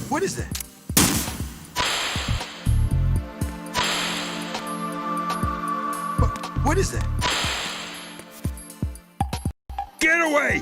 What is that? What is that? Get away!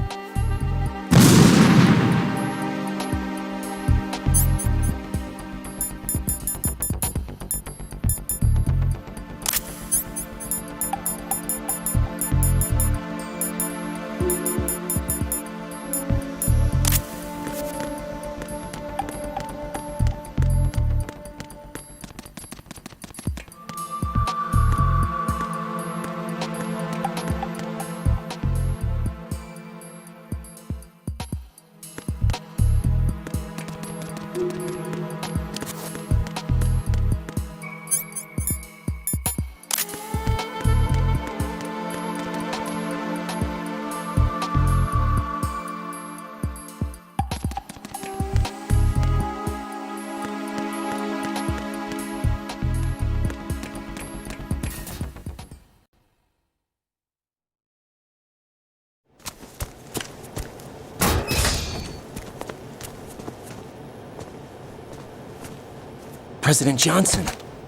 President Johnson.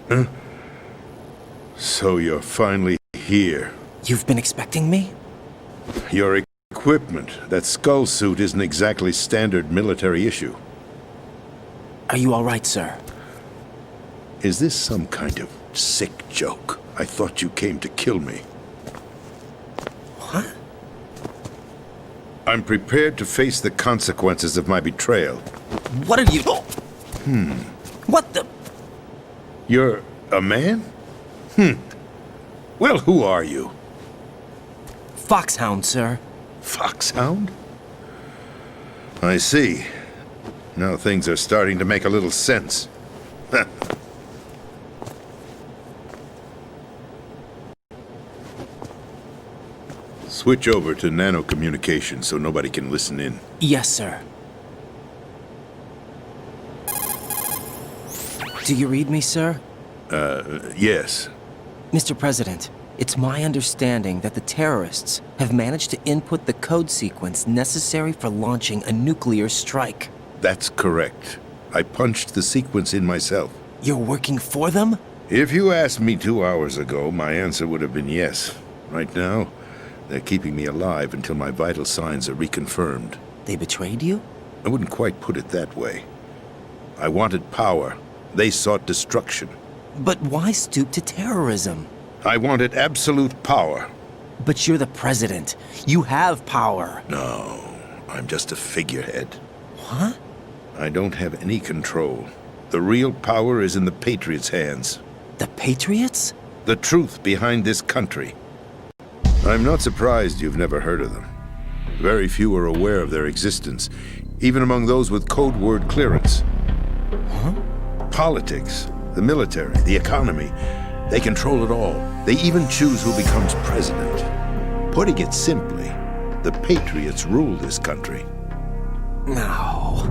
Huh? So you're finally here. You've been expecting me? Your equipment, that skull suit isn't exactly standard military issue. Are you all right, sir? Is this some kind of sick joke? I thought you came to kill me. What? I'm prepared to face the consequences of my betrayal. What are you... What the... You're a man? Well, who are you? Foxhound, sir. Foxhound? I see. Now things are starting to make a little sense. Switch over to nano-communication so nobody can listen in. Yes, sir. Do you read me, sir? Yes. Mr. President, it's my understanding that the terrorists have managed to input the code sequence necessary for launching a nuclear strike. That's correct. I punched the sequence in myself. You're working for them? If you asked me 2 hours ago, my answer would have been yes. Right now, they're keeping me alive until my vital signs are reconfirmed. They betrayed you? I wouldn't quite put it that way. I wanted power. They sought destruction. But why stoop to terrorism? I wanted absolute power. But you're the president. You have power. No, I'm just a figurehead. What? I don't have any control. The real power is in the Patriots' hands. The Patriots? The truth behind this country. I'm not surprised you've never heard of them. Very few are aware of their existence, even among those with code word clearance. Huh? Politics, the military, the economy, they control it all. They even choose who becomes president. Putting it simply, the Patriots rule this country. No.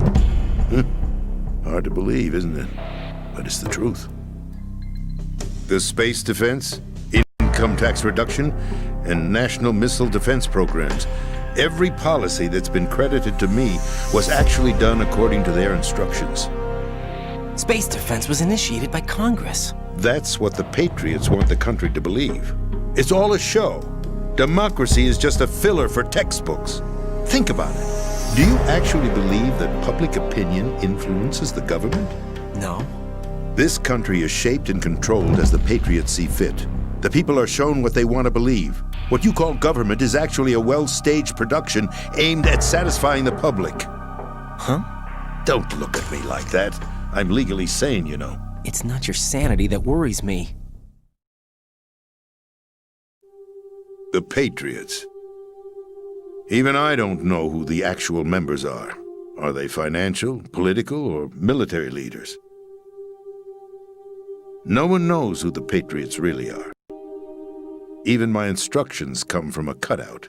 Hard to believe, isn't it? But it's the truth. The space defense, income tax reduction, and national missile defense programs. Every policy that's been credited to me was actually done according to their instructions. Space defense was initiated by Congress. That's what the Patriots want the country to believe. It's all a show. Democracy is just a filler for textbooks. Think about it. Do you actually believe that public opinion influences the government? No. This country is shaped and controlled as the Patriots see fit. The people are shown what they want to believe. What you call government is actually a well-staged production aimed at satisfying the public. Huh? Don't look at me like that. I'm legally sane, you know. It's not your sanity that worries me. The Patriots. Even I don't know who the actual members are. Are they financial, political, or military leaders? No one knows who the Patriots really are. Even my instructions come from a cutout.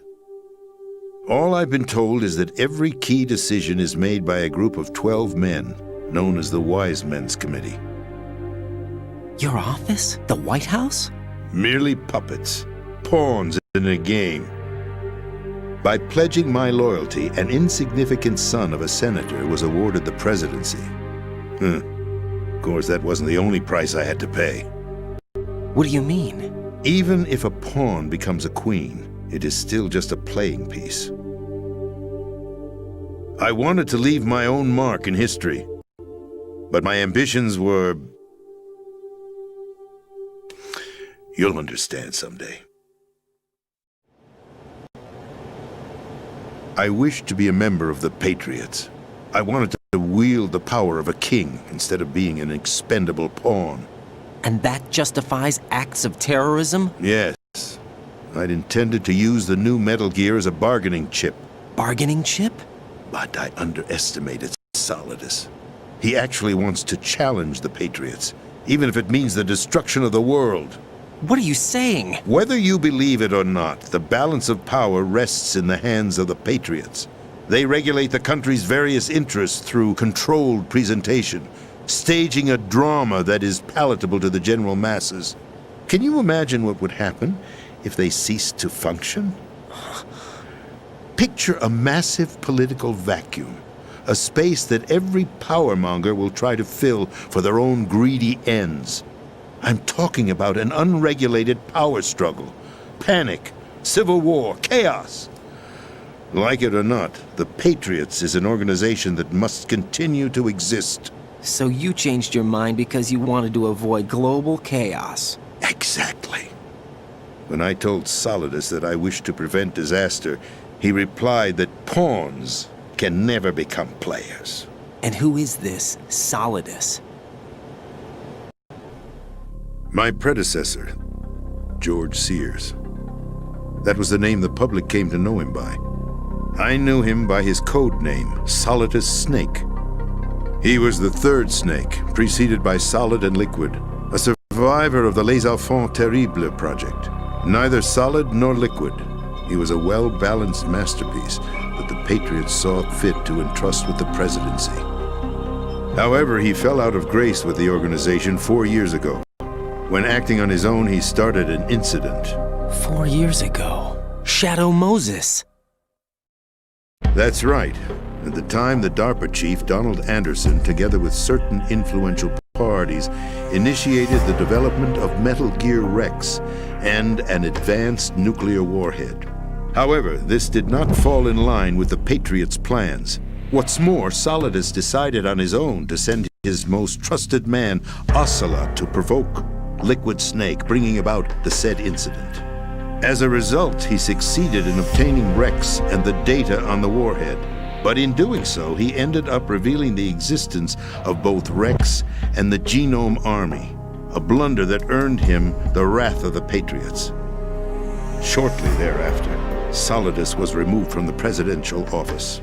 All I've been told is that every key decision is made by a group of 12 men, known as the Wise Men's Committee. Your office? The White House? Merely puppets, pawns in a game. By pledging my loyalty, an insignificant son of a senator was awarded the presidency. Of course, that wasn't the only price I had to pay. What do you mean? Even if a pawn becomes a queen, it is still just a playing piece. I wanted to leave my own mark in history, but my ambitions were... You'll understand someday. I wished to be a member of the Patriots. I wanted to wield the power of a king instead of being an expendable pawn. And that justifies acts of terrorism? Yes. I'd intended to use the new Metal Gear as a bargaining chip. Bargaining chip? But I underestimated Solidus. He actually wants to challenge the Patriots, even if it means the destruction of the world. What are you saying? Whether you believe it or not, the balance of power rests in the hands of the Patriots. They regulate the country's various interests through controlled presentation, staging a drama that is palatable to the general masses. Can you imagine what would happen if they ceased to function? Picture a massive political vacuum, a space that every powermonger will try to fill for their own greedy ends. I'm talking about an unregulated power struggle, panic, civil war, chaos. Like it or not, the Patriots is an organization that must continue to exist. So you changed your mind because you wanted to avoid global chaos. Exactly. When I told Solidus that I wished to prevent disaster, he replied that pawns can never become players. And who is this Solidus? My predecessor, George Sears. That was the name the public came to know him by. I knew him by his code name, Solidus Snake. He was the third Snake, preceded by Solid and Liquid, a survivor of the Les Enfants Terribles project. Neither Solid nor Liquid. He was a well-balanced masterpiece that the Patriots saw fit to entrust with the presidency. However, he fell out of grace with the organization 4 years ago. When acting on his own, he started an incident. 4 years ago. Shadow Moses. That's right. At the time, the DARPA chief, Donald Anderson, together with certain influential parties, initiated the development of Metal Gear Rex and an advanced nuclear warhead. However, this did not fall in line with the Patriots' plans. What's more, Solidus decided on his own to send his most trusted man, Ocelot, to provoke Liquid Snake, bringing about the said incident. As a result, he succeeded in obtaining Rex and the data on the warhead. But in doing so, he ended up revealing the existence of both Rex and the Genome Army, a blunder that earned him the wrath of the Patriots. Shortly thereafter, Solidus was removed from the presidential office.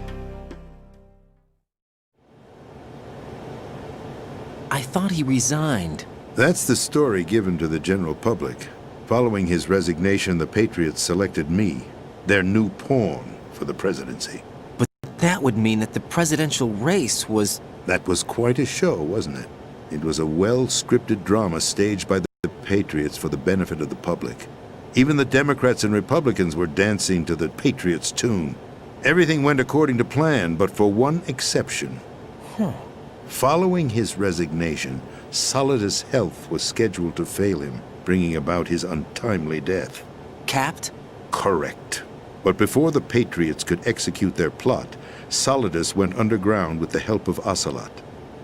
I thought he resigned. That's the story given to the general public. Following his resignation, the Patriots selected me, their new pawn, for the presidency. But that would mean that the presidential race was... That was quite a show, wasn't it? It was a well-scripted drama staged by the Patriots for the benefit of the public. Even the Democrats and Republicans were dancing to the Patriots' tune. Everything went according to plan, but for one exception. Following his resignation, Solidus' health was scheduled to fail him, bringing about his untimely death. Capped? Correct. But before the Patriots could execute their plot, Solidus went underground with the help of Ocelot.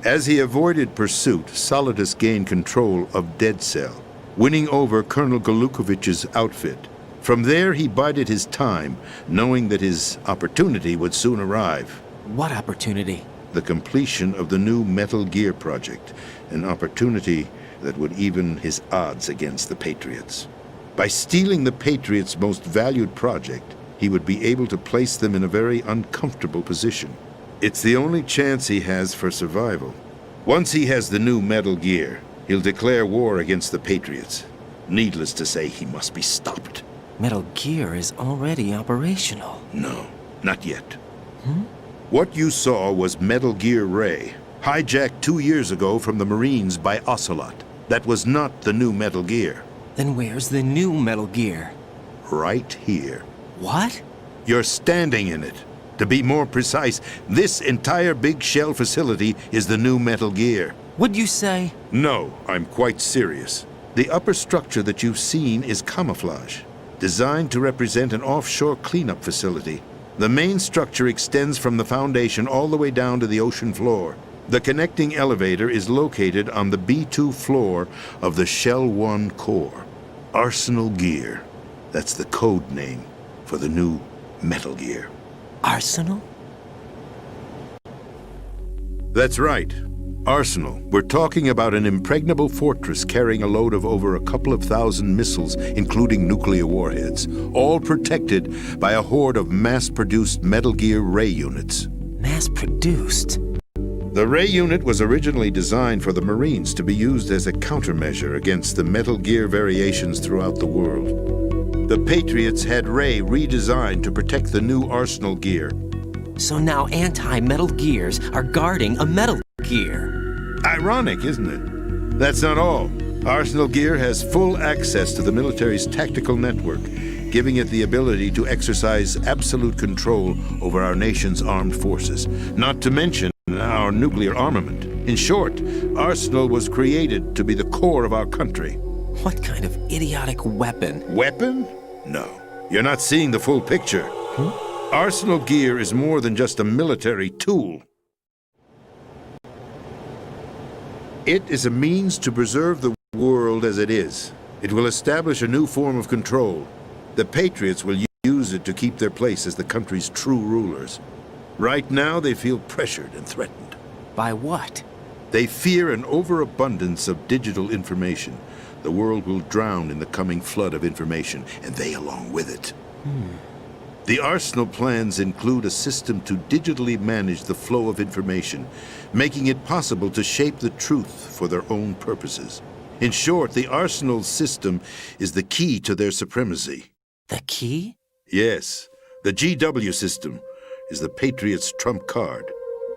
As he avoided pursuit, Solidus gained control of Dead Cell, winning over Colonel Golukovich's outfit. From there, he bided his time, knowing that his opportunity would soon arrive. What opportunity? The completion of the new Metal Gear project, an opportunity that would even his odds against the Patriots. By stealing the Patriots' most valued project, he would be able to place them in a very uncomfortable position. It's the only chance he has for survival. Once he has the new Metal Gear, he'll declare war against the Patriots. Needless to say, he must be stopped. Metal Gear is already operational. No, not yet. What you saw was Metal Gear Ray, hijacked 2 years ago from the Marines by Ocelot. That was not the new Metal Gear. Then where's the new Metal Gear? Right here. What? You're standing in it. To be more precise, this entire big shell facility is the new Metal Gear. What'd you say? No, I'm quite serious. The upper structure that you've seen is camouflage, designed to represent an offshore cleanup facility. The main structure extends from the foundation all the way down to the ocean floor. The connecting elevator is located on the B2 floor of the Shell 1 core. Arsenal Gear. That's the code name for the new Metal Gear. Arsenal? That's right. Arsenal. We're talking about an impregnable fortress carrying a load of over a couple of thousand missiles, including nuclear warheads, all protected by a horde of mass-produced Metal Gear Ray units. Mass-produced? The Ray unit was originally designed for the Marines to be used as a countermeasure against the Metal Gear variations throughout the world. The Patriots had Ray redesigned to protect the new Arsenal Gear. So now anti-Metal Gears are guarding a Metal Gear. Ironic, isn't it? That's not all. Arsenal Gear has full access to the military's tactical network, giving it the ability to exercise absolute control over our nation's armed forces, not to mention our nuclear armament. In short, Arsenal was created to be the core of our country. What kind of idiotic weapon? Weapon? No. You're not seeing the full picture. Arsenal Gear is more than just a military tool. It is a means to preserve the world as it is. It will establish a new form of control. The Patriots will use it to keep their place as the country's true rulers. Right now, they feel pressured and threatened. By what? They fear an overabundance of digital information. The world will drown in the coming flood of information, and they along with it. The Arsenal plans include a system to digitally manage the flow of information, making it possible to shape the truth for their own purposes. In short, the Arsenal system is the key to their supremacy. The key? Yes, the GW system is the Patriots' trump card.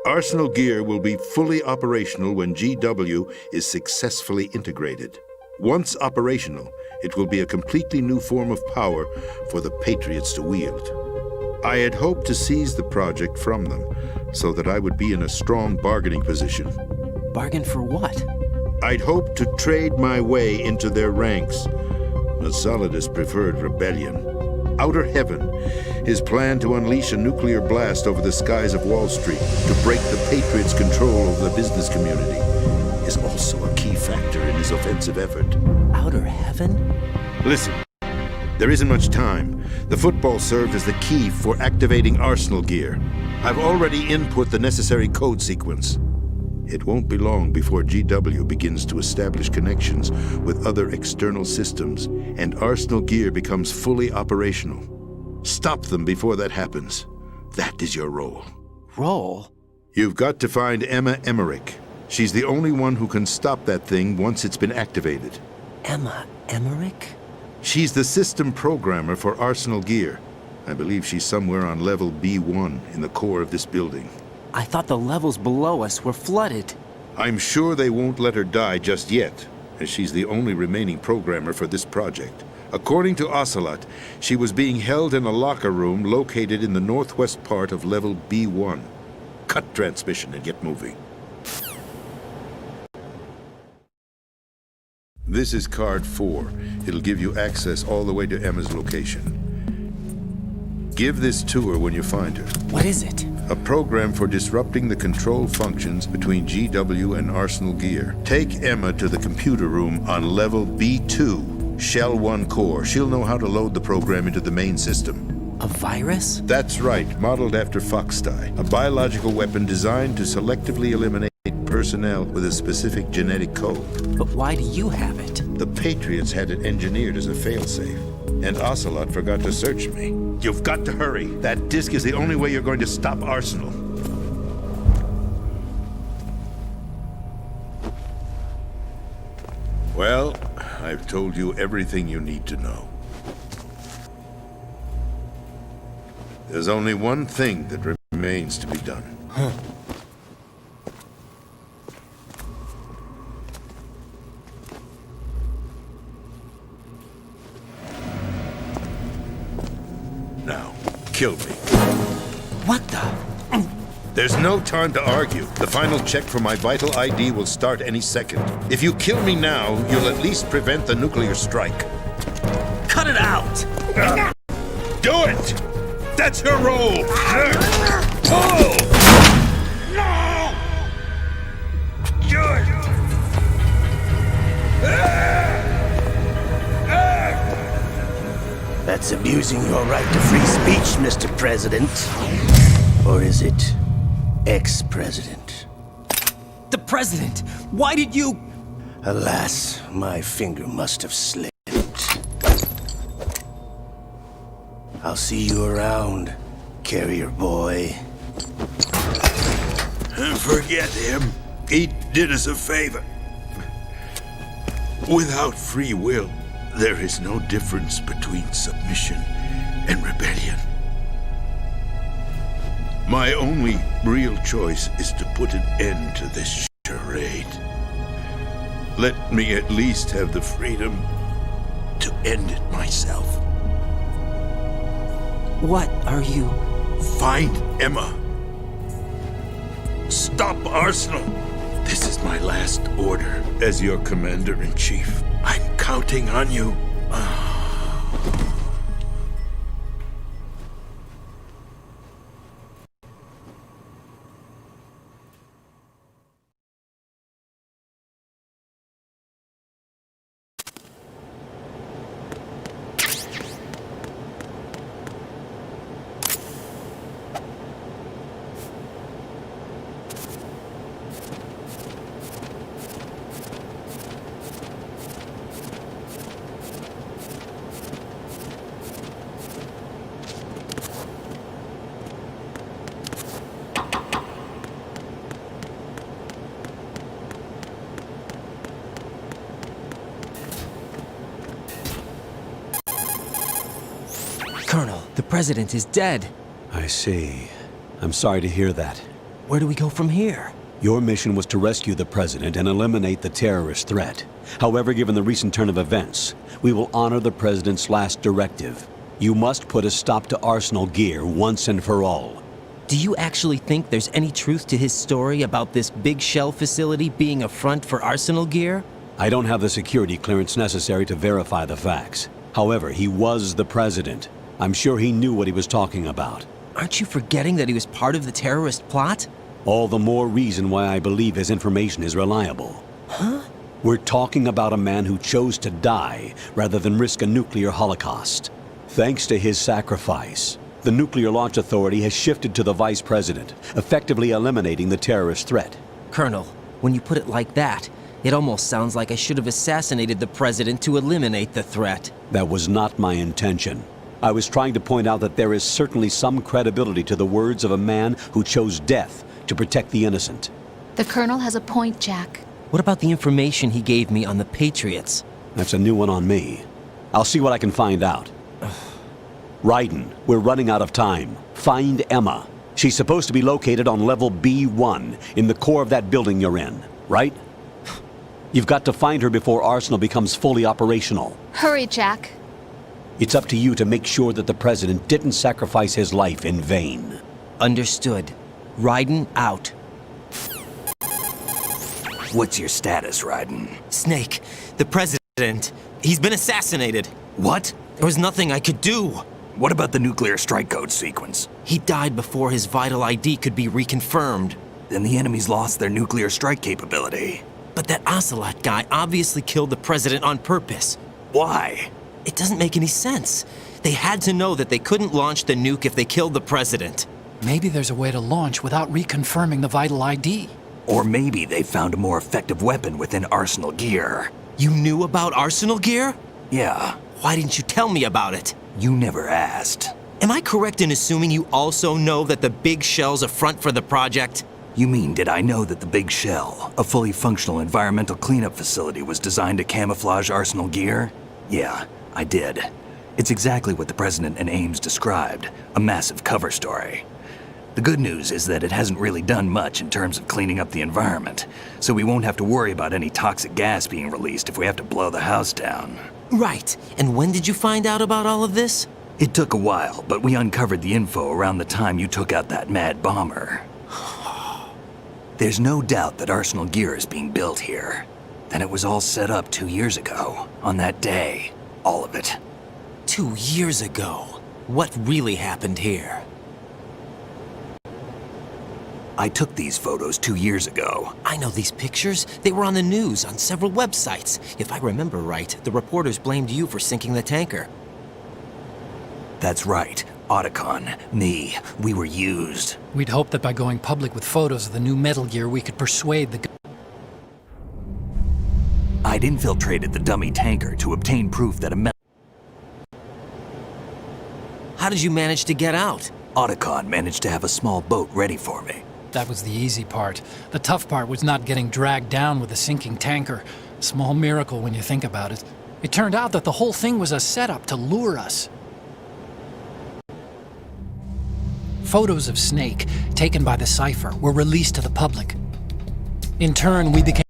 Arsenal Gear will be fully operational when GW is successfully integrated. Once operational, it will be a completely new form of power for the Patriots to wield. I had hoped to seize the project from them, so that I would be in a strong bargaining position. Bargain for what? I'd hoped to trade my way into their ranks, but Solidus preferred rebellion. Outer Heaven, his plan to unleash a nuclear blast over the skies of Wall Street to break the Patriots' control over the business community, is also a key factor in his offensive effort. Outer Heaven? Listen, there isn't much time. The football served as the key for activating Arsenal Gear. I've already input the necessary code sequence. It won't be long before GW begins to establish connections with other external systems, and Arsenal Gear becomes fully operational. Stop them before that happens. That is your role. Role? You've got to find Emma Emmerich. She's the only one who can stop that thing once it's been activated. Emma Emmerich? She's the system programmer for Arsenal Gear. I believe she's somewhere on level B1 in the core of this building. I thought the levels below us were flooded. I'm sure they won't let her die just yet, as she's the only remaining programmer for this project. According to Ocelot, she was being held in a locker room located in the northwest part of level B1. Cut transmission and get moving. This is card 4. It'll give you access all the way to Emma's location. Give this to her when you find her. What is it? A program for disrupting the control functions between GW and Arsenal Gear. Take Emma to the computer room on level B2, Shell 1 core. She'll know how to load the program into the main system. A virus? That's right, modeled after Foxdie, a biological weapon designed to selectively eliminate personnel with a specific genetic code. But why do you have it? The Patriots had it engineered as a failsafe, and Ocelot forgot to search me. You've got to hurry. That disk is the only way you're going to stop Arsenal. Well, I've told you everything you need to know. There's only one thing that remains to be done. Huh. Now, kill me. What the? There's no time to argue. The final check for my vital ID will start any second. If you kill me now, you'll at least prevent the nuclear strike. Cut it out! Do it! That's your role! Pull! No! Do it! That's abusing your right to free speech, Mr. President. Or is it ex-president? The president! Why did you... Alas, my finger must have slipped. I'll see you around, carrier boy. Forget him. He did us a favor. Without free will, there is no difference between submission and rebellion. My only real choice is to put an end to this charade. Let me at least have the freedom to end it myself. What are you... Find Emma. Stop Arsenal. This is my last order as your commander-in-chief. I'm counting on you. Colonel, the president is dead. I see. I'm sorry to hear that. Where do we go from here? Your mission was to rescue the president and eliminate the terrorist threat. However, given the recent turn of events, we will honor the president's last directive. You must put a stop to Arsenal Gear once and for all. Do you actually think there's any truth to his story about this big shell facility being a front for Arsenal Gear? I don't have the security clearance necessary to verify the facts. However, he was the president. I'm sure he knew what he was talking about. Aren't you forgetting that he was part of the terrorist plot? All the more reason why I believe his information is reliable. Huh? We're talking about a man who chose to die rather than risk a nuclear holocaust. Thanks to his sacrifice, the Nuclear Launch Authority has shifted to the vice president, effectively eliminating the terrorist threat. Colonel, when you put it like that, it almost sounds like I should have assassinated the president to eliminate the threat. That was not my intention. I was trying to point out that there is certainly some credibility to the words of a man who chose death to protect the innocent. The Colonel has a point, Jack. What about the information he gave me on the Patriots? That's a new one on me. I'll see what I can find out. Raiden, we're running out of time. Find Emma. She's supposed to be located on level B1, in the core of that building you're in, right? You've got to find her before Arsenal becomes fully operational. Hurry, Jack. It's up to you to make sure that the President didn't sacrifice his life in vain. Understood. Raiden out. What's your status, Raiden? Snake, the President, he's been assassinated. What? There was nothing I could do. What about the nuclear strike code sequence? He died before his vital ID could be reconfirmed. Then the enemy's lost their nuclear strike capability. But that Ocelot guy obviously killed the President on purpose. Why? It doesn't make any sense. They had to know that they couldn't launch the nuke if they killed the President. Maybe there's a way to launch without reconfirming the vital ID. Or maybe they found a more effective weapon within Arsenal gear. You knew about Arsenal gear? Yeah, Why didn't you tell me about it? you never asked. Am I correct in assuming you also know that the big shell's a front for the project? You mean, did I know that the Big Shell, a fully functional environmental cleanup facility, was designed to camouflage Arsenal gear? Yeah, I did. It's exactly what the President and Ames described, a massive cover story. The good news is that it hasn't really done much in terms of cleaning up the environment, so we won't have to worry about any toxic gas being released if we have to blow the house down. Right. And when did you find out about all of this? It took a while, but we uncovered the info around the time you took out that mad bomber. There's no doubt that Arsenal gear is being built here. Then it was all set up 2 years ago, on that day. All of it. 2 years ago. What really happened here? I took these photos 2 years ago. I know these pictures. They were on the news, on several websites. If I remember right, the reporters blamed you for sinking the tanker. That's right. Otacon, me, we were used. We'd hoped that by going public with photos of the new Metal Gear, we could persuade the... I'd infiltrated the dummy tanker to obtain proof that a metal How did you manage to get out? Otacon managed to have a small boat ready for me. That was the easy part. The tough part was not getting dragged down with a sinking tanker. Small miracle when you think about it. It turned out that the whole thing was a setup to lure us. Photos of Snake, taken by the Cypher, were released to the public. In turn, we became...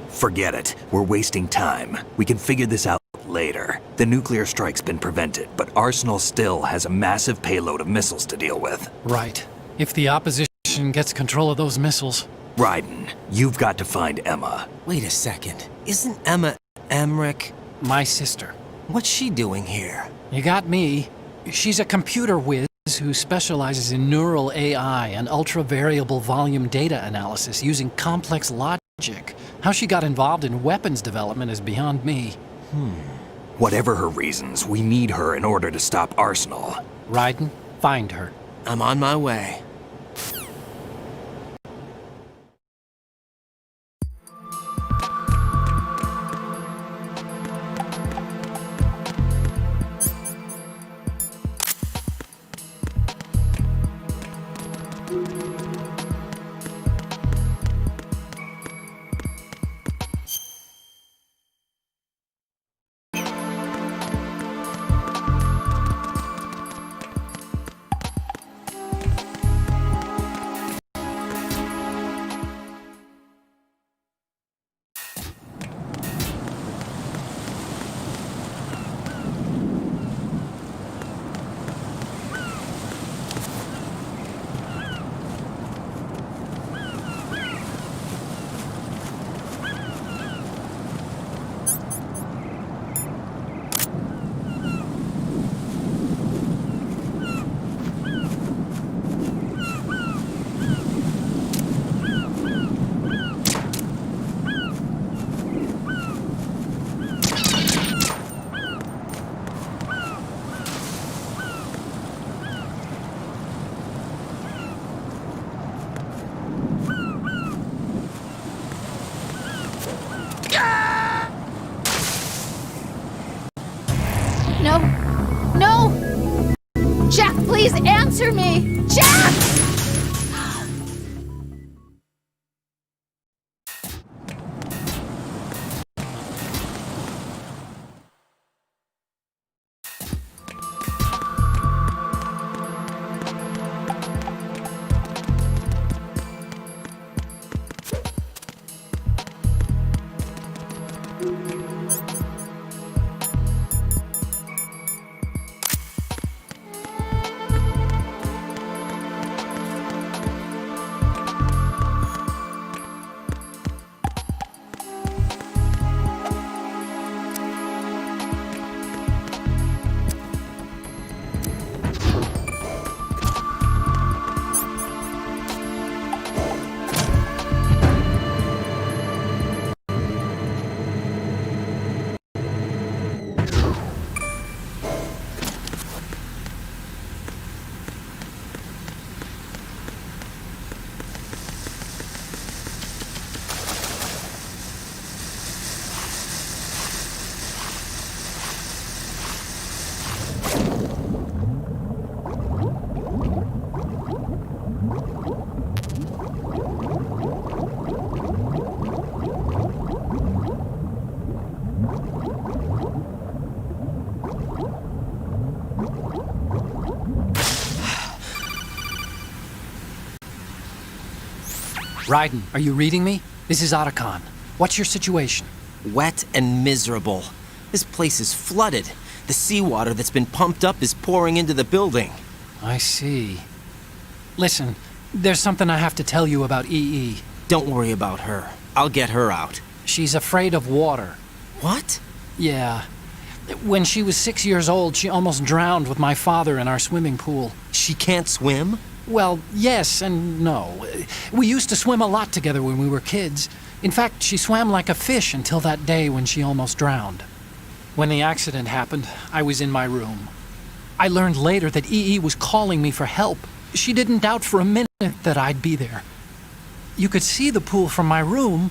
Forget it. We're wasting time. We can figure this out later. The nuclear strike's been prevented, but Arsenal still has a massive payload of missiles to deal with. Right. If the opposition gets control of those missiles... Raiden, you've got to find Emma. Wait a second. Isn't Emma Emmerich? My sister. What's she doing here? You got me. She's a computer whiz who specializes in neural AI and ultra-variable volume data analysis using complex logic. How she got involved in weapons development is beyond me. Whatever her reasons, we need her in order to stop Arsenal. Raiden, find her. I'm on my way. No. No! Jack, please answer me! Jack! Raiden, are you reading me? This is Otacon. What's your situation? Wet and miserable. This place is flooded. The seawater that's been pumped up is pouring into the building. I see. Listen, there's something I have to tell you about EE. Don't worry about her. I'll get her out. She's afraid of water. What? Yeah. When she was 6 years old, she almost drowned with my father in our swimming pool. She can't swim? Well, yes and no. We used to swim a lot together when we were kids. In fact, she swam like a fish until that day when she almost drowned. When the accident happened, I was in my room. I learned later that EE was calling me for help. She didn't doubt for a minute that I'd be there. You could see the pool from my room,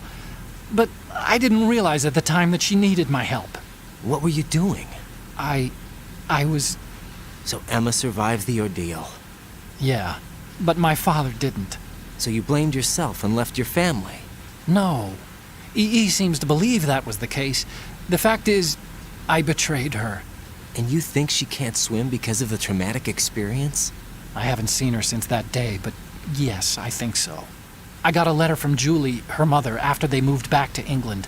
but I didn't realize at the time that she needed my help. What were you doing? I was... So Emma survived the ordeal. Yeah, but my father didn't. So you blamed yourself and left your family? No. EE seems to believe that was the case. The fact is, I betrayed her. And you think she can't swim because of the traumatic experience? I haven't seen her since that day, but yes, I think so. I got a letter from Julie, her mother, after they moved back to England.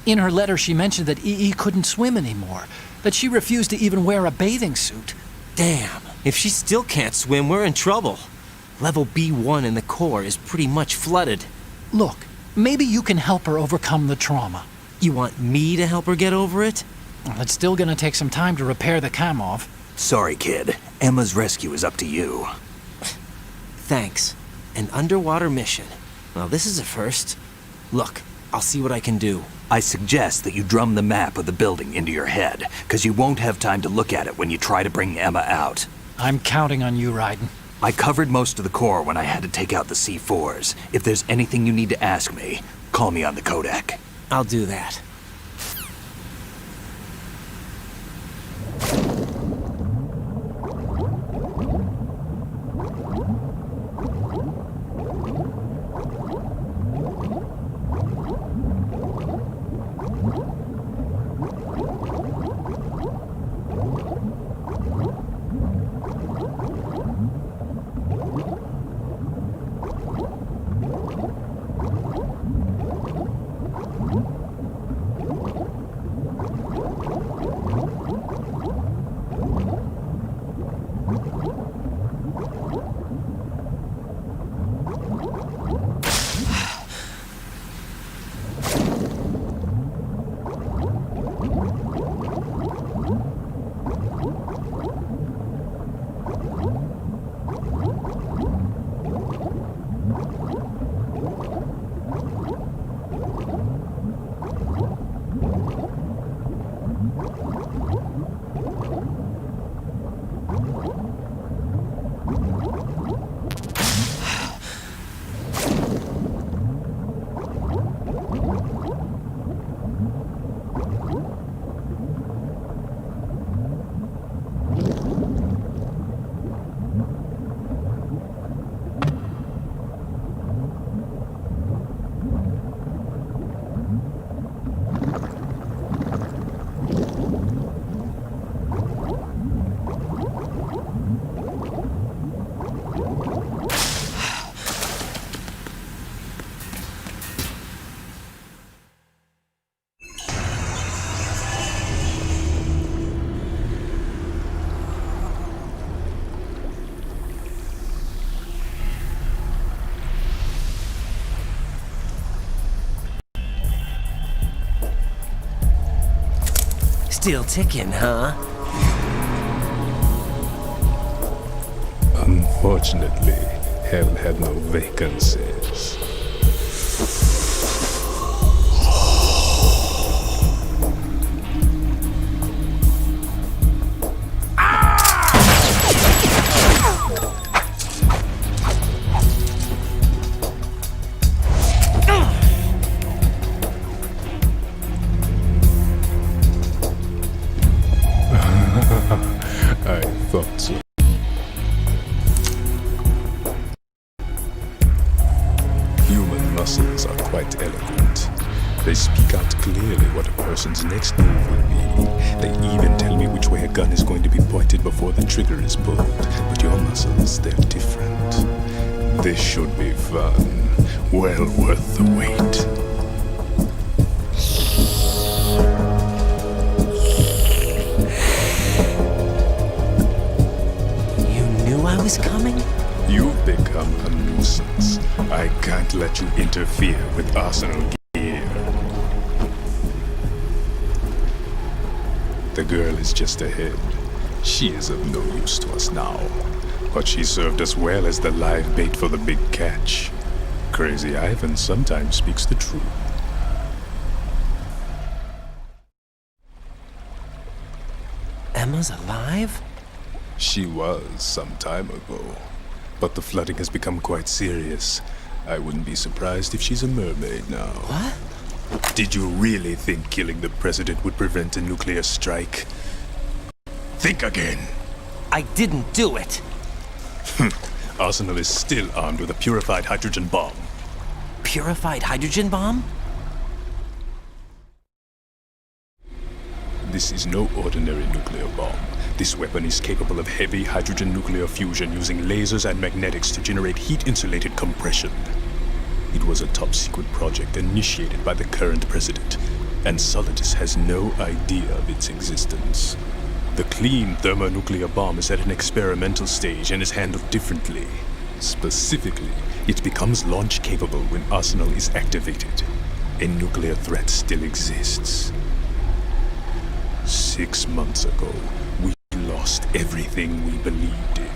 In her letter, she mentioned that EE couldn't swim anymore, that she refused to even wear a bathing suit. Damn, if she still can't swim, we're in trouble. Level B1 in the core is pretty much flooded. Look, maybe you can help her overcome the trauma. You want me to help her get over it? Well, it's still gonna take some time to repair the Kamov. Sorry, kid. Emma's rescue is up to you. Thanks. An underwater mission. Well, this is a first. Look, I'll see what I can do. I suggest that you drum the map of the building into your head, because you won't have time to look at it when you try to bring Emma out. I'm counting on you, Raiden. I covered most of the core when I had to take out the C4s. If there's anything you need to ask me, call me on the codec. I'll do that. Still ticking, huh? Unfortunately, hell had no vacancies. I thought so. Human muscles are quite eloquent. They speak out clearly what a person's next move will be. They even tell me which way a gun is going to be pointed before the trigger is pulled. But your muscles, they're different. This should be fun. Well worth the wait. I was coming? You've become a nuisance. I can't let you interfere with Arsenal gear. The girl is just ahead. She is of no use to us now. But she served us well as the live bait for the big catch. Crazy Ivan sometimes speaks the truth. Emma's alive? She was some time ago, but the flooding has become quite serious. I wouldn't be surprised if she's a mermaid now. What? Did you really think killing the president would prevent a nuclear strike? Think again. I didn't do it. Arsenal is still armed with a purified hydrogen bomb. Purified hydrogen bomb? This is no ordinary nuclear bomb. This weapon is capable of heavy hydrogen nuclear fusion using lasers and magnetics to generate heat-insulated compression. It was a top-secret project initiated by the current president, and Solidus has no idea of its existence. The clean thermonuclear bomb is at an experimental stage and is handled differently. Specifically, it becomes launch-capable when Arsenal is activated. A nuclear threat still exists. 6 months ago, we lost everything we believed in.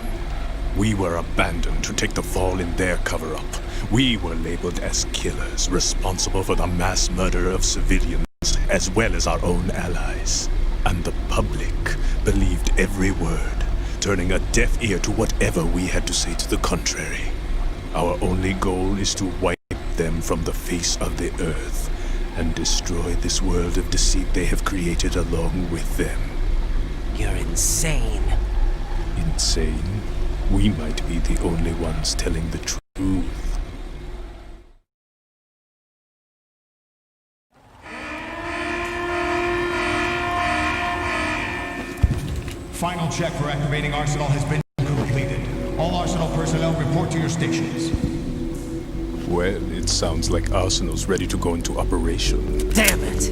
We were abandoned to take the fall in their cover-up. We were labeled as killers, responsible for the mass murder of civilians, as well as our own allies. And the public believed every word, turning a deaf ear to whatever we had to say to the contrary. Our only goal is to wipe them from the face of the earth and destroy this world of deceit they have created along with them. You're insane. Insane? We might be the only ones telling the truth. Final check for activating Arsenal has been completed. All Arsenal personnel report to your stations. Well, it sounds like Arsenal's ready to go into operation. Damn it!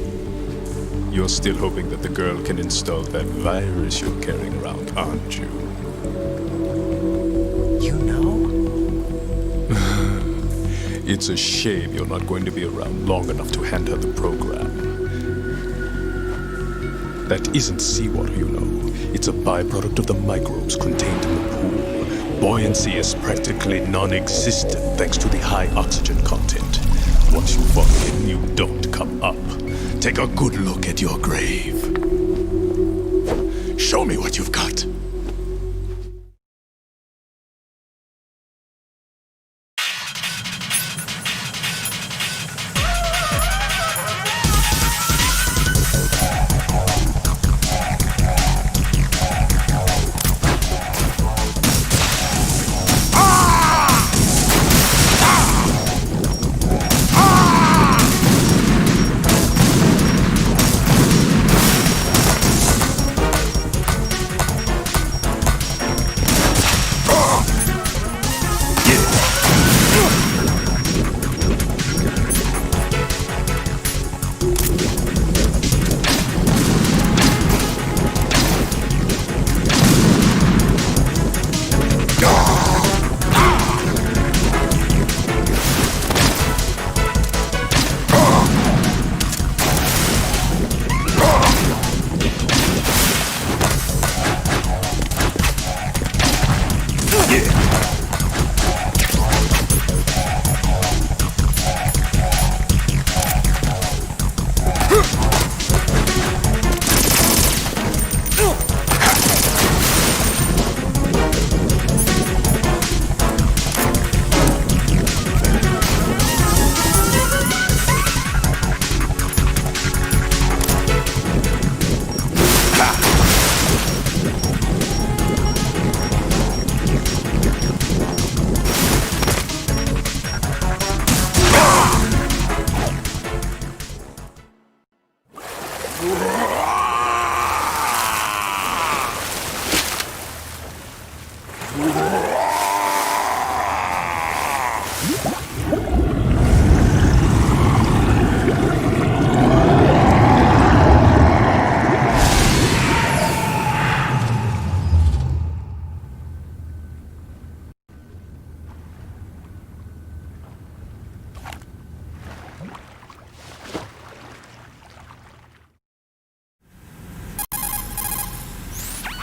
You're still hoping that the girl can install that virus you're carrying around, aren't you? You know? It's a shame you're not going to be around long enough to hand her the program. That isn't seawater, you know. It's a byproduct of the microbes contained in the pool. Buoyancy is practically non-existent thanks to the high oxygen content. Once you fall in, you don't come up. Take a good look at your grave. Show me what you've got.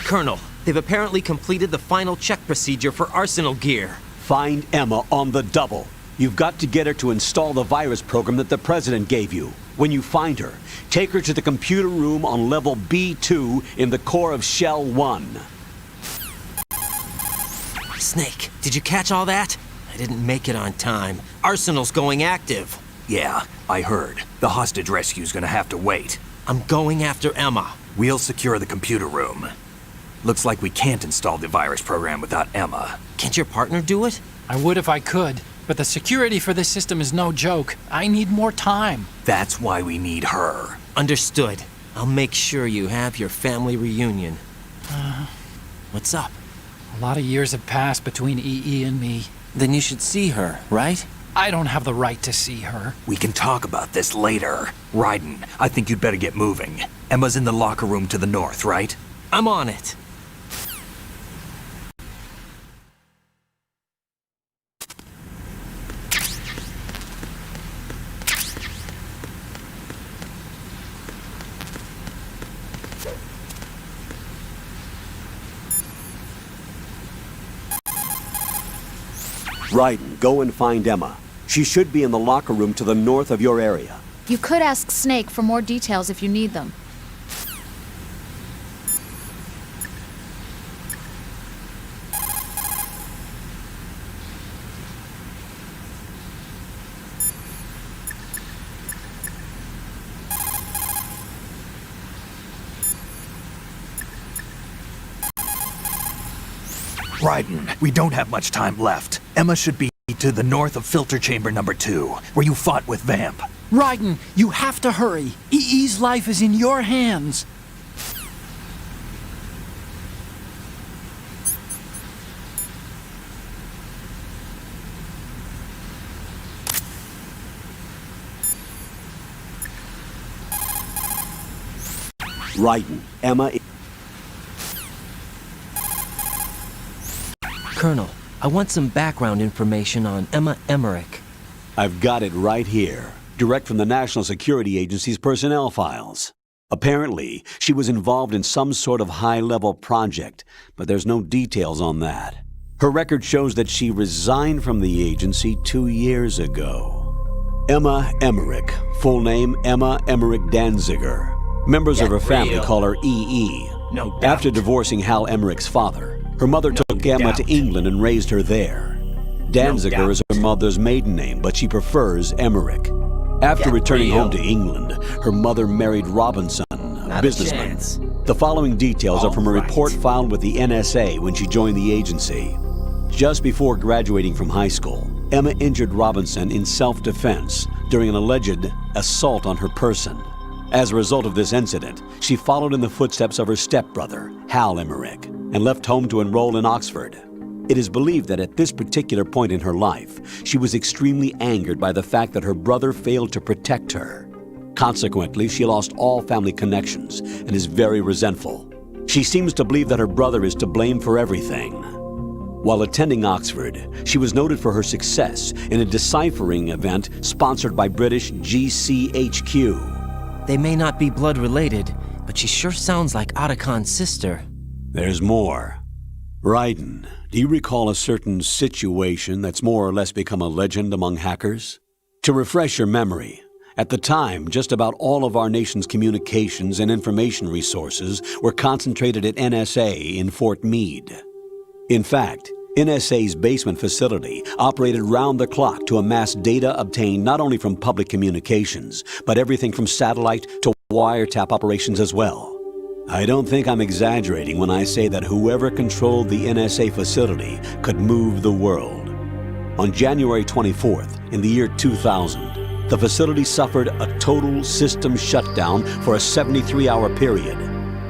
Colonel, they've apparently completed the final check procedure for Arsenal gear. Find Emma on the double. You've got to get her to install the virus program that the President gave you. When you find her, take her to the computer room on level B2 in the core of Shell 1. Snake, did you catch all that? I didn't make it on time. Arsenal's going active. Yeah, I heard. The hostage rescue's gonna have to wait. I'm going after Emma. We'll secure the computer room. Looks like we can't install the virus program without Emma. Can't your partner do it? I would if I could, but the security for this system is no joke. I need more time. That's why we need her. Understood. I'll make sure you have your family reunion. What's up? A lot of years have passed between EE and me. Then you should see her, right? I don't have the right to see her. We can talk about this later. Raiden, I think you'd better get moving. Emma's in the locker room to the north, right? I'm on it. Raiden, go and find Emma. She should be in the locker room to the north of your area. You could ask Snake for more details if you need them. Raiden, we don't have much time left. Emma should be to the north of filter chamber number 2, where you fought with Vamp. Raiden, you have to hurry. EE's life is in your hands. Raiden, Emma... Colonel, I want some background information on Emma Emmerich. I've got it right here, direct from the National Security Agency's personnel files. Apparently, she was involved in some sort of high-level project, but there's no details on that. Her record shows that she resigned from the agency 2 years ago. Emma Emmerich, full name Emma Emmerich Danziger. Members of her family call her EE. No doubt. After divorcing Hal Emmerich's father, her mother took Emma to England and raised her there. Danziger is her mother's maiden name, but she prefers Emmerich. After returning home to England, her mother married Robinson, a businessman. The following details are from a report filed with the NSA when she joined the agency. Just before graduating from high school, Emma injured Robinson in self-defense during an alleged assault on her person. As a result of this incident, she followed in the footsteps of her stepbrother, Hal Emmerich, and left home to enroll in Oxford. It is believed that at this particular point in her life, she was extremely angered by the fact that her brother failed to protect her. Consequently, she lost all family connections and is very resentful. She seems to believe that her brother is to blame for everything. While attending Oxford, she was noted for her success in a deciphering event sponsored by British GCHQ. They may not be blood related, but she sure sounds like Otacon's sister. There's more. Raiden, do you recall a certain situation that's more or less become a legend among hackers? To refresh your memory, at the time, just about all of our nation's communications and information resources were concentrated at NSA in Fort Meade. In fact, NSA's basement facility operated round the clock to amass data obtained not only from public communications, but everything from satellite to wiretap operations as well. I don't think I'm exaggerating when I say that whoever controlled the NSA facility could move the world. On January 24th, in the year 2000, the facility suffered a total system shutdown for a 73-hour period.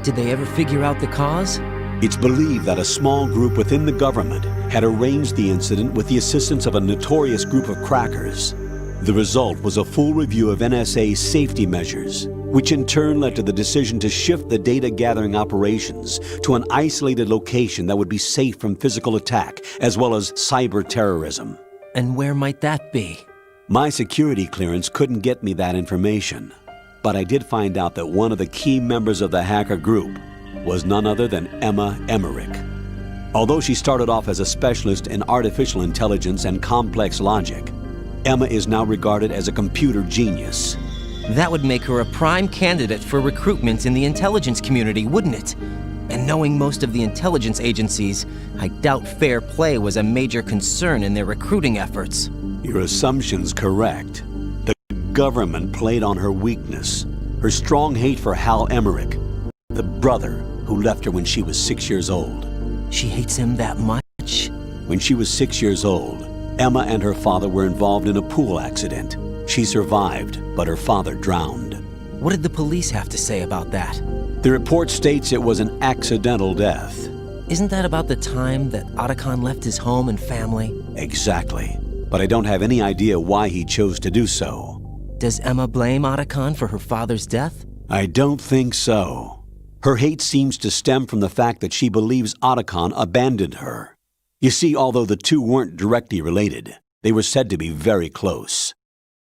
Did they ever figure out the cause? It's believed that a small group within the government had arranged the incident with the assistance of a notorious group of crackers. The result was a full review of NSA's safety measures, which in turn led to the decision to shift the data-gathering operations to an isolated location that would be safe from physical attack as well as cyber terrorism. And where might that be? My security clearance couldn't get me that information, but I did find out that one of the key members of the hacker group was none other than Emma Emmerich. Although she started off as a specialist in artificial intelligence and complex logic, Emma is now regarded as a computer genius. That would make her a prime candidate for recruitment in the intelligence community, wouldn't it? And knowing most of the intelligence agencies, I doubt fair play was a major concern in their recruiting efforts. Your assumption's correct. The government played on her weakness, her strong hate for Hal Emmerich, the brother who left her when she was 6 years old. She hates him that much? When she was 6 years old, Emma and her father were involved in a pool accident. She survived, but her father drowned. What did the police have to say about that? The report states it was an accidental death. Isn't that about the time that Otacon left his home and family? Exactly. But I don't have any idea why he chose to do so. Does Emma blame Otacon for her father's death? I don't think so. Her hate seems to stem from the fact that she believes Otacon abandoned her. You see, although the two weren't directly related, they were said to be very close.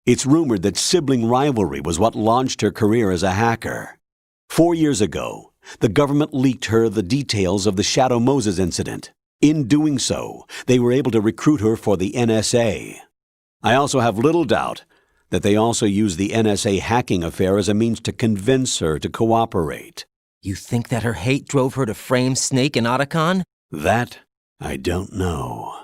It's rumored that sibling rivalry was what launched her career as a hacker. 4 years ago, the government leaked her the details of the Shadow Moses incident. In doing so, they were able to recruit her for the NSA. I also have little doubt that they also used the NSA hacking affair as a means to convince her to cooperate. You think that her hate drove her to frame Snake and Otacon? That, I don't know.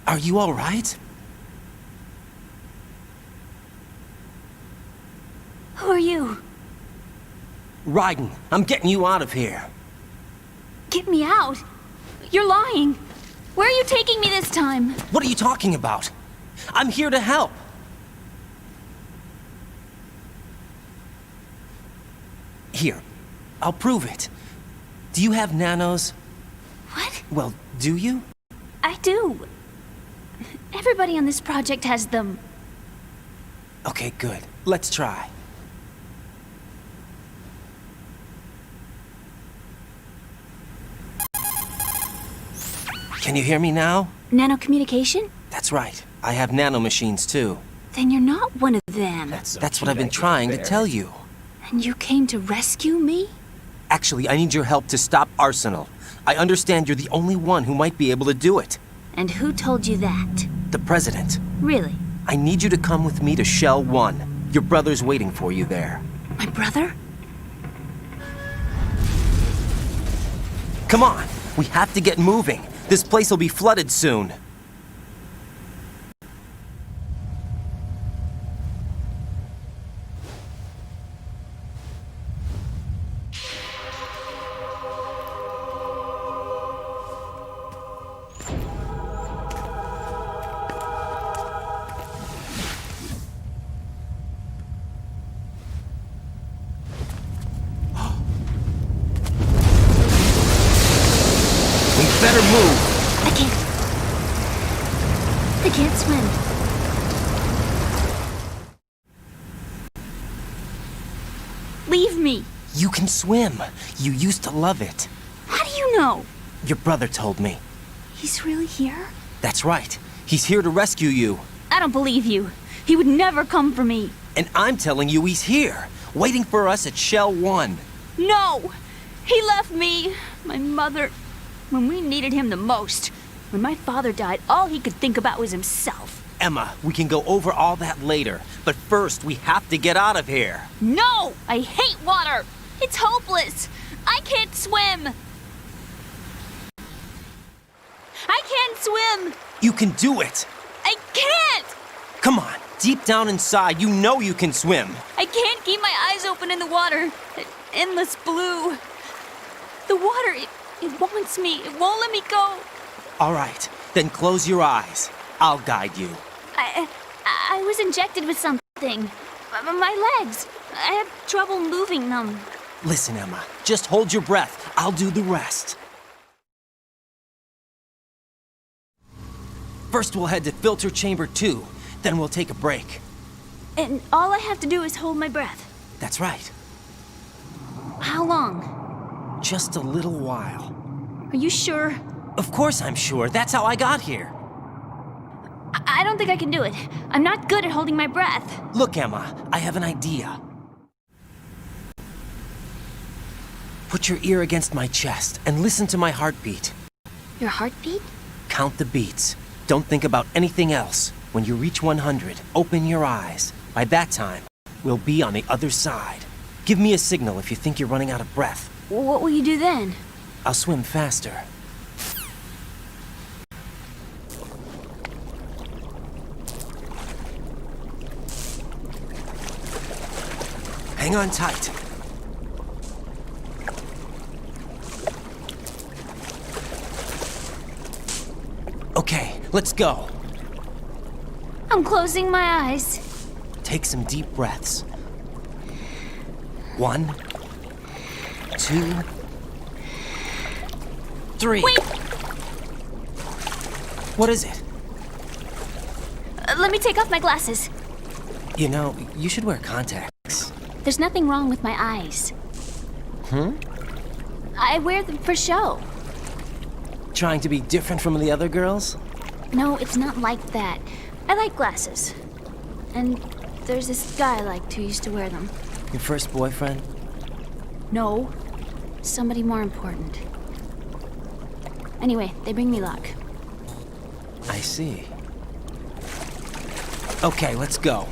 Are you all right? Who are you? Raiden, I'm getting you out of here. Get me out! You're lying! Where are you taking me this time? What are you talking about? I'm here to help. Here, I'll prove it. Do you have nanos? What? Well, do you? I do. Everybody on this project has them. Okay, good. Let's try. Can you hear me now? Nanocommunication? That's right. I have nanomachines too. Then you're not one of them. That's what I've been trying to tell you. And you came to rescue me? Actually, I need your help to stop Arsenal. I understand you're the only one who might be able to do it. And who told you that? The President. Really? I need you to come with me to Shell 1. Your brother's waiting for you there. My brother? Come on! We have to get moving. This place will be flooded soon. Better move! I can't swim. Leave me. You can swim. You used to love it. How do you know? Your brother told me. He's really here? That's right. He's here to rescue you. I don't believe you. He would never come for me. And I'm telling you he's here, waiting for us at Shell 1. No! He left me, my mother, when we needed him the most. When my father died, all he could think about was himself. Emma, we can go over all that later, but first we have to get out of here. No! I hate water! It's hopeless! I can't swim! I can't swim! You can do it! I can't! Come on, deep down inside, you know you can swim. I can't keep my eyes open in the water. Endless blue. The water, it wants me. It won't let me go. All right, then close your eyes. I'll guide you. I was injected with something. My legs. I have trouble moving them. Listen, Emma, just hold your breath. I'll do the rest. First, we'll head to filter chamber 2. Then we'll take a break. And all I have to do is hold my breath. That's right. How long? Just a little while. Are you sure? Of course I'm sure. That's how I got here. I don't think I can do it. I'm not good at holding my breath. Look, Emma, I have an idea. Put your ear against my chest and listen to my heartbeat. Your heartbeat? Count the beats. Don't think about anything else. When you reach 100, open your eyes. By that time, we'll be on the other side. Give me a signal if you think you're running out of breath. What will you do then? I'll swim faster. Hang on tight. Okay, let's go. I'm closing my eyes. Take some deep breaths. 1, 2, 3. Wait! What is it? Let me take off my glasses. You know, you should wear contacts. There's nothing wrong with my eyes. I wear them for show. Trying to be different from the other girls? No, it's not like that. I like glasses. And there's this guy I liked who used to wear them. Your first boyfriend? No. Somebody more important. Anyway, they bring me luck. I see. Okay, let's go.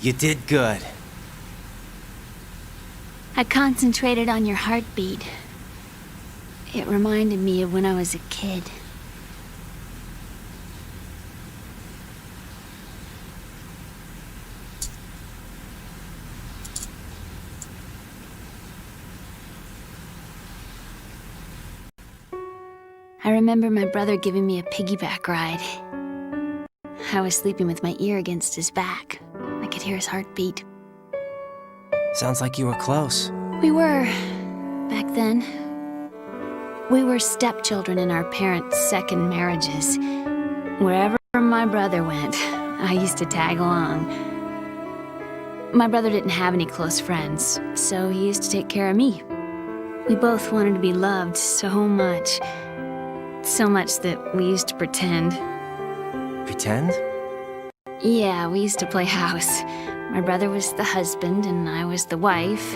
You did good. I concentrated on your heartbeat. It reminded me of when I was a kid. I remember my brother giving me a piggyback ride. I was sleeping with my ear against his back. I could hear his heartbeat. Sounds like you were close. We were, back then. We were stepchildren in our parents' second marriages. Wherever my brother went, I used to tag along. My brother didn't have any close friends, so he used to take care of me. We both wanted to be loved so much. So much that we used to pretend. Pretend? Yeah, we used to play house. My brother was the husband and I was the wife.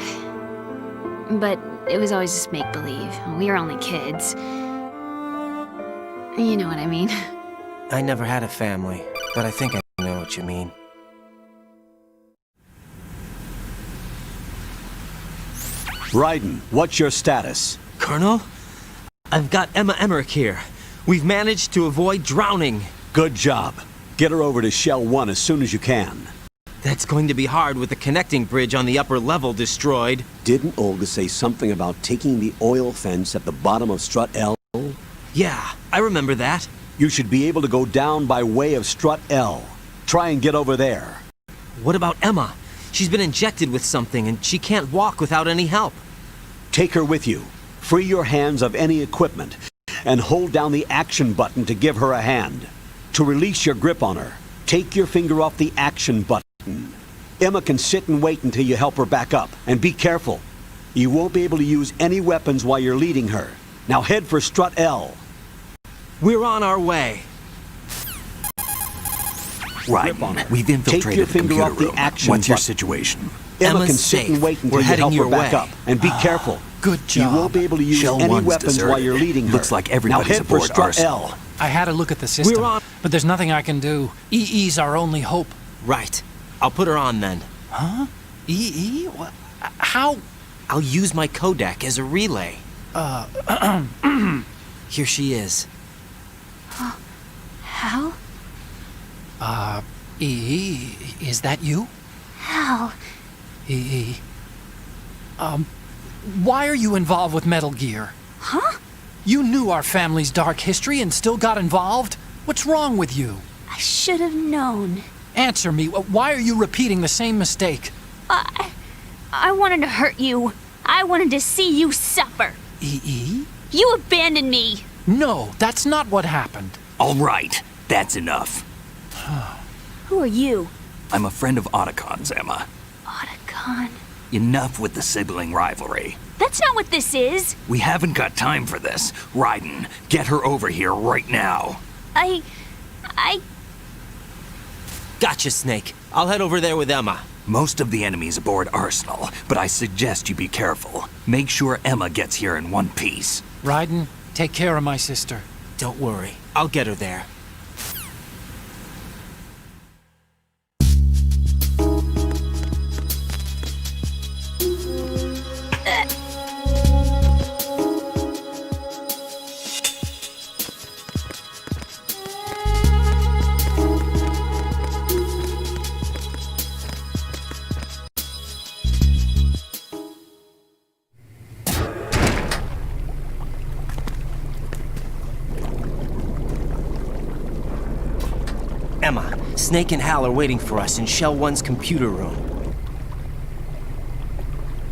But it was always just make-believe. We were only kids. You know what I mean. I never had a family, but I think I know what you mean. Raiden, what's your status? Colonel? I've got Emma Emmerich here. We've managed to avoid drowning. Good job. Get her over to Shell 1 as soon as you can. That's going to be hard with the connecting bridge on the upper level destroyed. Didn't Olga say something about taking the oil fence at the bottom of Strut L? Yeah, I remember that. You should be able to go down by way of Strut L. Try and get over there. What about Emma? She's been injected with something and she can't walk without any help. Take her with you. Free your hands of any equipment, and hold down the action button to give her a hand. To release your grip on her, take your finger off the action button. Emma can sit and wait until you help her back up, and be careful. You won't be able to use any weapons while you're leading her. Now head for Strut L. We're on our way. Right, we've infiltrated the finger computer off the room. action What's your button. situation? Emma Emma's can sit safe. and wait until We're you heading help her your back way. up, and be careful. Good job. You won't be able to use Shell any 1's weapons while deserted. you're leading her. Looks like everybody's now head for aboard Strut Arsenal. L. I had a look at the system, We're on. but there's nothing I can do. EE's our only hope. Right. I'll put her on then. Huh? EE? What? How? I'll use my Kodak as a relay. Here she is. Hal? EE, is that you? Hal? EE. Why are you involved with Metal Gear? Huh? You knew our family's dark history and still got involved? What's wrong with you? I should have known. Answer me. Why are you repeating the same mistake? I wanted to hurt you. I wanted to see you suffer. EE? You abandoned me. No, that's not what happened. All right, that's enough. Who are you? I'm a friend of Otacon's, Emma. Otacon. Enough with the sibling rivalry. That's not what this is. We haven't got time for this. Raiden, get her over here right now. I... Gotcha, Snake. I'll head over there with Emma. Most of the enemy's aboard Arsenal, but I suggest you be careful. Make sure Emma gets here in one piece. Raiden, take care of my sister. Don't worry. I'll get her there. Emma, Snake and Hal are waiting for us in Shell 1's computer room.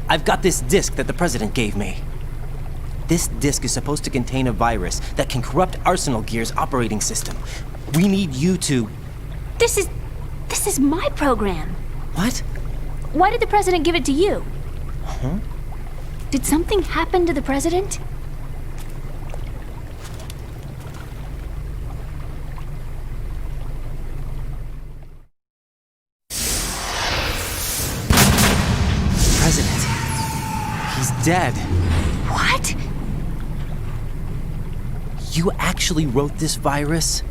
I've got this disk that the President gave me. This disk is supposed to contain a virus that can corrupt Arsenal Gear's operating system. We need you to... This is my program. What? Why did the President give it to you? Huh? Did something happen to the President? President. He's dead. What? You actually wrote this virus?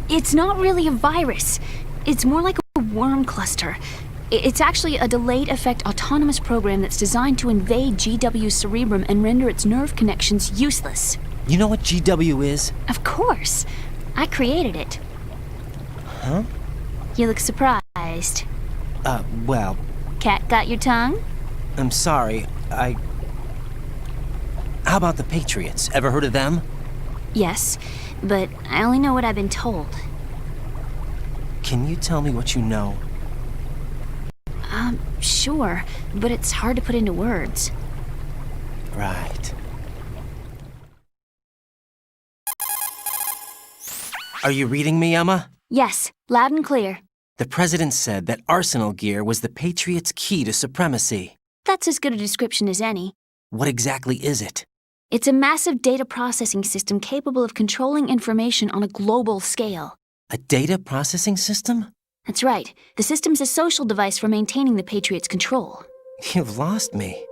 It's not really a virus. It's more like a worm cluster. It's actually a delayed effect autonomous program that's designed to invade GW's cerebrum and render its nerve connections useless. You know what GW is? Of course. I created it. Huh? You look surprised. Well, Cat got your tongue? I'm sorry. How about the Patriots? Ever heard of them? Yes, but I only know what I've been told. Can you tell me what you know? Sure, but it's hard to put into words. Right. Are you reading me, Emma? Yes, loud and clear. The president said that Arsenal gear was the Patriots' key to supremacy. That's as good a description as any. What exactly is it? It's a massive data processing system capable of controlling information on a global scale. A data processing system? That's right. The system's a social device for maintaining the Patriots' control. You've lost me.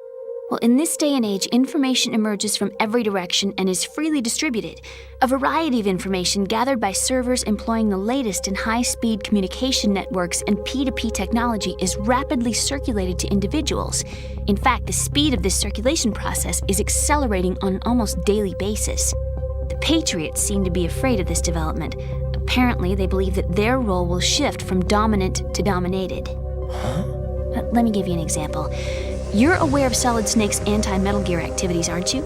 Well, in this day and age, information emerges from every direction and is freely distributed. A variety of information gathered by servers employing the latest in high-speed communication networks and P2P technology is rapidly circulated to individuals. In fact, the speed of this circulation process is accelerating on an almost daily basis. The Patriots seem to be afraid of this development. Apparently, they believe that their role will shift from dominant to dominated. Huh? Let me give you an example. You're aware of Solid Snake's anti-Metal Gear activities, aren't you?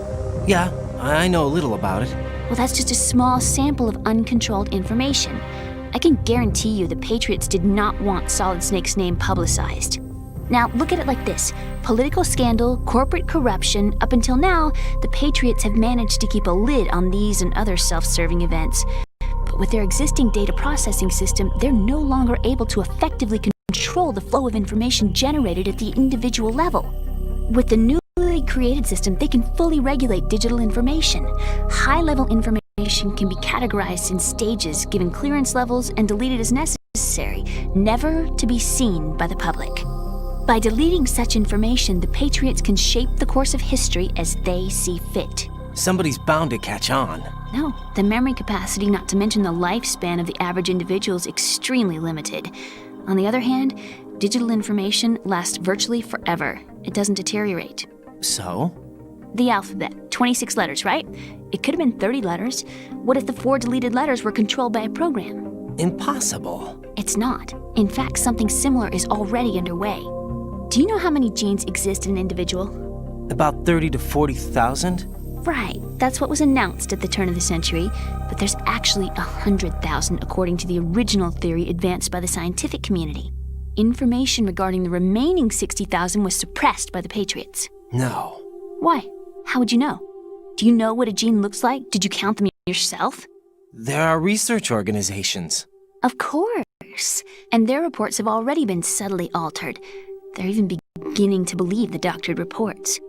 Yeah, I know a little about it. Well, that's just a small sample of uncontrolled information. I can guarantee you the Patriots did not want Solid Snake's name publicized. Now, look at it like this. Political scandal, corporate corruption, up until now, the Patriots have managed to keep a lid on these and other self-serving events. But with their existing data processing system, they're no longer able to effectively control the flow of information generated at the individual level. With the newly created system, they can fully regulate digital information. High-level information can be categorized in stages, given clearance levels, and deleted as necessary, never to be seen by the public. By deleting such information, the Patriots can shape the course of history as they see fit. Somebody's bound to catch on. No, the memory capacity, not to mention the lifespan of the average individual, is extremely limited. On the other hand, digital information lasts virtually forever. It doesn't deteriorate. So? The alphabet, 26 letters, right? It could have been 30 letters. What if the 4 deleted letters were controlled by a program? Impossible. It's not. In fact, something similar is already underway. Do you know how many genes exist in an individual? About 30 to 40,000? Right, that's what was announced at the turn of the century, but there's actually 100,000 according to the original theory advanced by the scientific community. Information regarding the remaining 60,000 was suppressed by the Patriots. No. Why? How would you know? Do you know what a gene looks like? Did you count them yourself? There are research organizations. Of course. And their reports have already been subtly altered. They're even beginning to believe the doctored reports.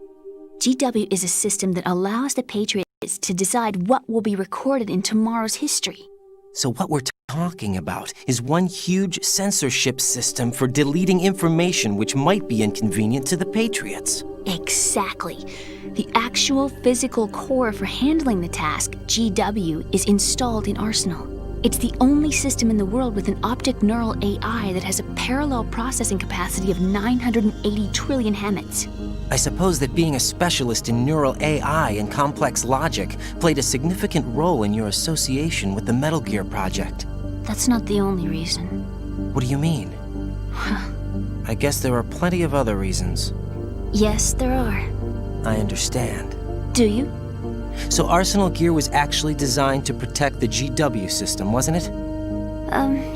GW is a system that allows the Patriots to decide what will be recorded in tomorrow's history. So what we're talking about is one huge censorship system for deleting information which might be inconvenient to the Patriots. Exactly. The actual physical core for handling the task, GW, is installed in Arsenal. It's the only system in the world with an optic neural AI that has a parallel processing capacity of 980 trillion Hammets. I suppose that being a specialist in neural AI and complex logic played a significant role in your association with the Metal Gear project. That's not the only reason. What do you mean? I guess there are plenty of other reasons. Yes, there are. I understand. Do you? So Arsenal Gear was actually designed to protect the GW system, wasn't it?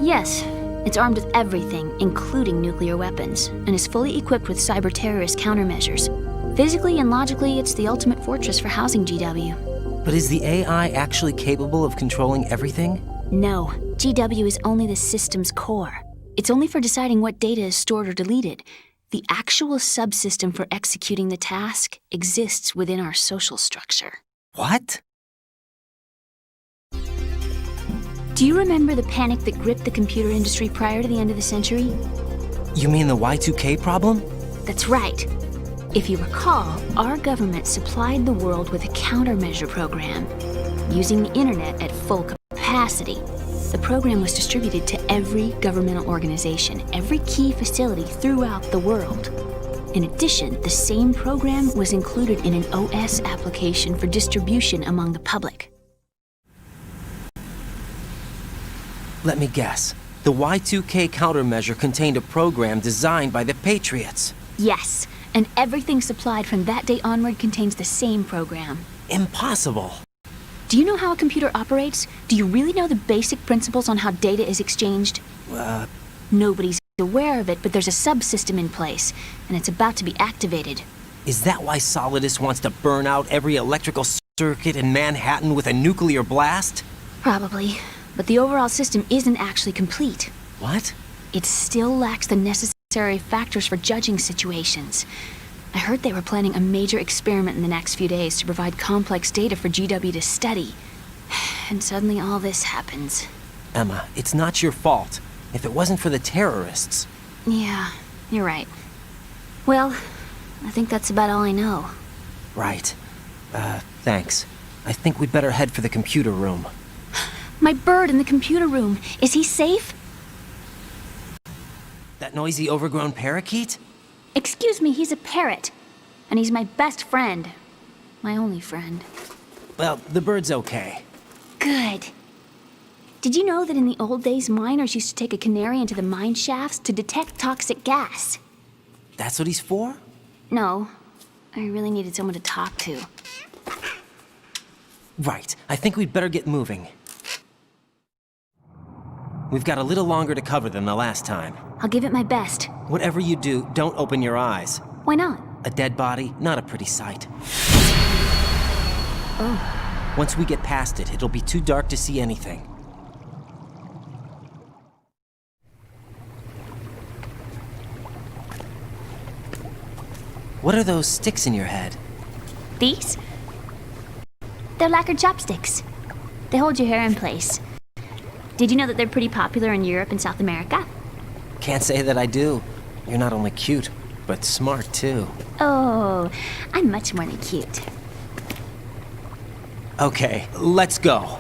Yes. It's armed with everything, including nuclear weapons, and is fully equipped with cyber-terrorist countermeasures. Physically and logically, it's the ultimate fortress for housing GW. But is the AI actually capable of controlling everything? No. GW is only the system's core. It's only for deciding what data is stored or deleted. The actual subsystem for executing the task exists within our social structure. What? Do you remember the panic that gripped the computer industry prior to the end of the century? You mean the Y2K problem? That's right. If you recall, our government supplied the world with a countermeasure program, using the internet at full capacity. The program was distributed to every governmental organization, every key facility throughout the world. In addition, the same program was included in an OS application for distribution among the public. Let me guess. The Y2K countermeasure contained a program designed by the Patriots. Yes, and everything supplied from that day onward contains the same program. Impossible. Do you know how a computer operates? Do you really know the basic principles on how data is exchanged? Nobody's aware of it, but there's a subsystem in place, and it's about to be activated. Is that why Solidus wants to burn out every electrical circuit in Manhattan with a nuclear blast? Probably, but the overall system isn't actually complete. What? It still lacks the necessary factors for judging situations. I heard they were planning a major experiment in the next few days to provide complex data for GW to study. And suddenly all this happens. Emma, it's not your fault. If it wasn't for the terrorists... Yeah, you're right. Well, I think that's about all I know. Right. Thanks. I think we'd better head for the computer room. My bird in the computer room. Is he safe? That noisy, overgrown parakeet? Excuse me, he's a parrot. And he's my best friend. My only friend. Well, the bird's okay. Good. Did you know that in the old days, miners used to take a canary into the mine shafts to detect toxic gas? That's what he's for? No. I really needed someone to talk to. Right. I think we'd better get moving. We've got a little longer to cover than the last time. I'll give it my best. Whatever you do, don't open your eyes. Why not? A dead body, not a pretty sight. Oh. Once we get past it, it'll be too dark to see anything. What are those sticks in your head? These? They're lacquered chopsticks. They hold your hair in place. Did you know that they're pretty popular in Europe and South America? Can't say that I do. You're not only cute, but smart too. Oh, I'm much more than cute. Okay, let's go.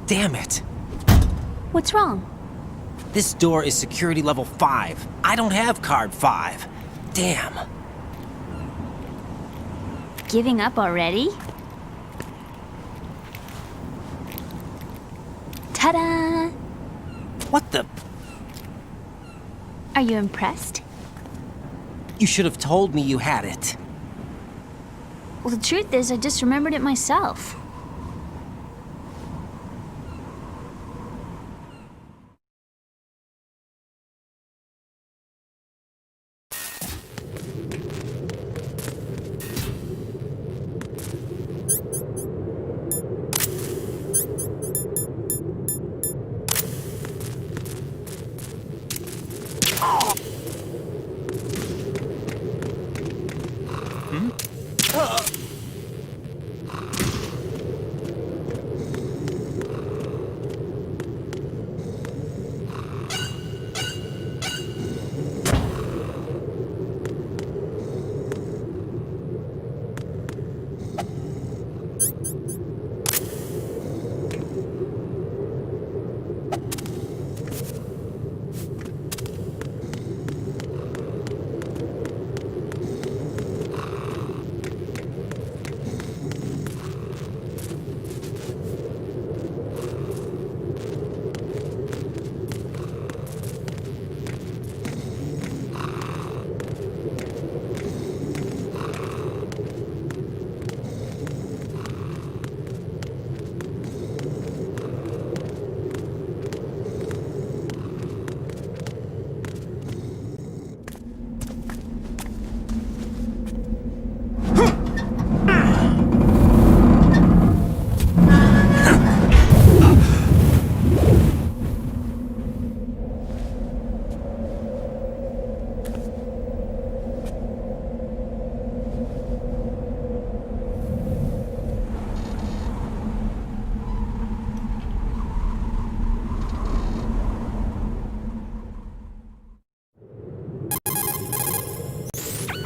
Damn it. What's wrong? This door is security level 5. I don't have card 5. Damn. Giving up already? Ta-da! What the? Are you impressed? You should have told me you had it. Well, the truth is, I just remembered it myself.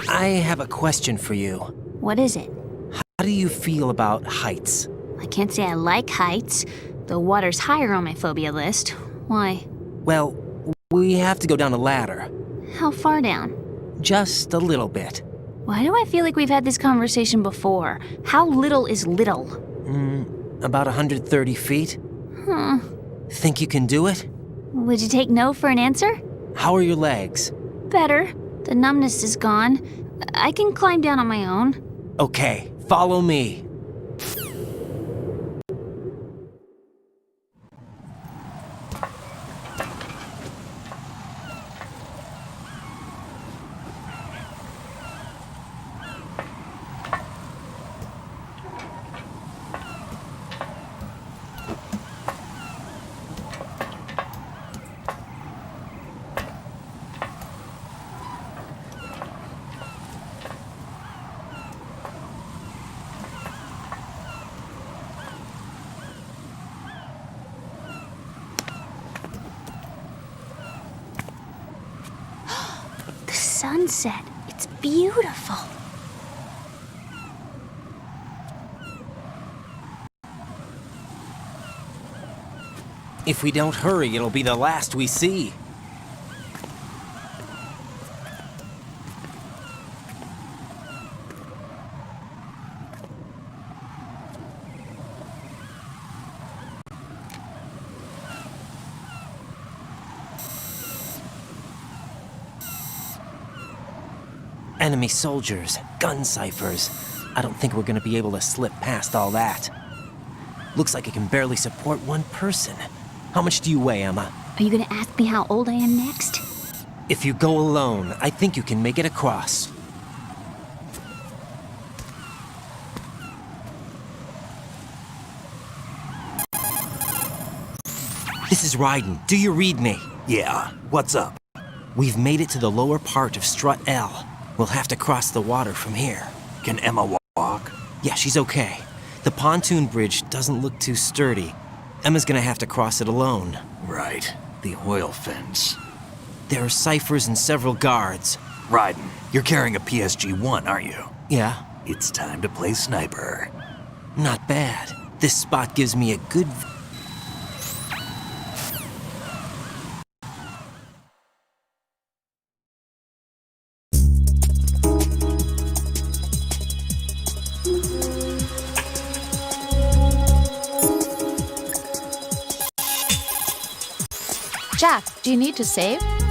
I have a question for you. What is it? How do you feel about heights? I can't say I like heights. The water's higher on my phobia list. Why? Well, we have to go down a ladder. How far down? Just a little bit. Why do I feel like we've had this conversation before? How little is little? About 130 feet. Huh. Think you can do it? Would you take no for an answer? How are your legs? Better. The numbness is gone. I can climb down on my own. Okay, follow me. Sunset. It's beautiful. If we don't hurry, it'll be the last we see. Enemy soldiers, gun ciphers. I don't think we're gonna be able to slip past all that. Looks like it can barely support one person. How much do you weigh, Emma? Are you gonna ask me how old I am next? If you go alone, I think you can make it across. This is Raiden. Do you read me? Yeah, what's up? We've made it to the lower part of Strut L. We'll have to cross the water from here. Can Emma walk? Yeah, she's okay. The pontoon bridge doesn't look too sturdy. Emma's gonna have to cross it alone. Right, the oil fence. There are ciphers and several guards. Raiden, you're carrying a PSG-1, aren't you? Yeah, It's time to play sniper. not bad. This spot gives me a good Jack, do you need to save?